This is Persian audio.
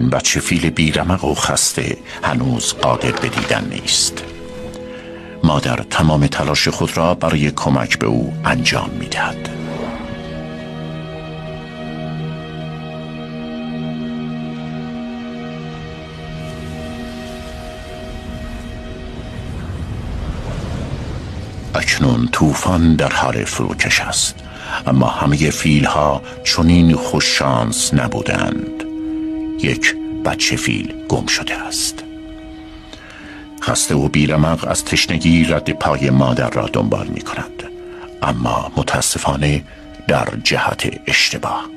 بچه فیل بیرمق و خسته هنوز قادر به دیدن نیست. مادر تمام تلاش خود را برای کمک به او انجام می‌دهد. اکنون طوفان در حال فروکش است، اما همه فیل‌ها چنین خوش شانس نبودند. یک بچه فیل گم شده است. خسته و بیرمق از تشنگی رد پای مادر را دنبال می کند، اما متاسفانه در جهت اشتباه.